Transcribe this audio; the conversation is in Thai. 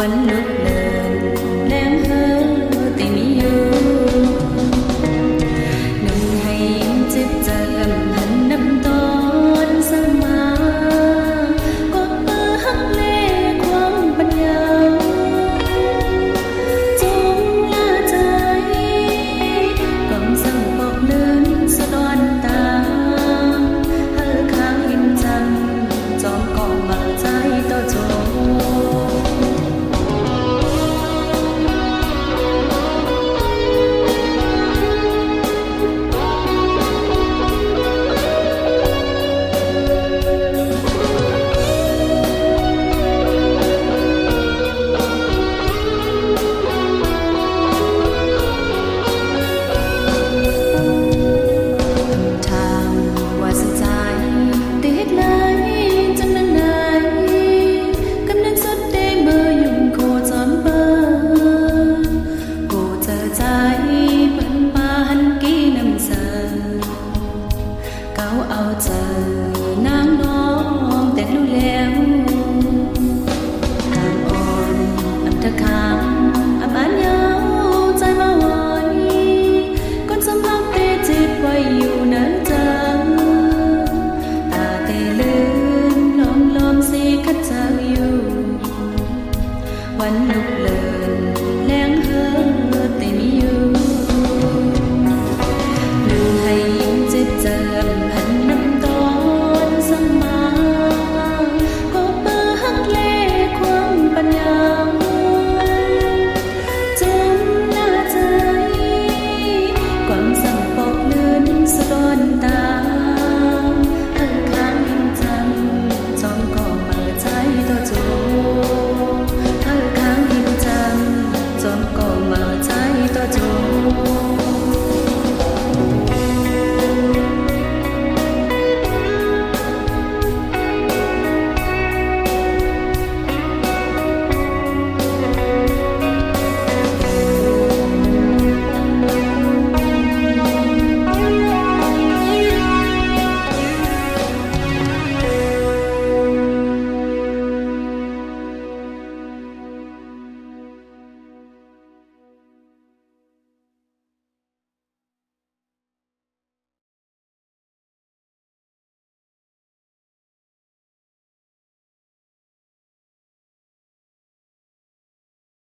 วันลุกเดินแรงเฮอตีมีอยู่นุ่งให้จิตใจกำหันน้ำตอนสมาก็เปิดหักเล่ความปัญญาจงละใจกองสั่งบอกเลื่อนสะดอนตาเฮอค้างหินจำจอมกองบักใจต่อโจเอาเจอนางน้องแต่รู้แล้วทางอ่อนอับตะคางอับอันยาวใจมาไหวก้นสมพักเตจิตไว้อยู่นั้นจังตาเตลืมล้อมสีขัดเจ้าอยู่วันลุกเลย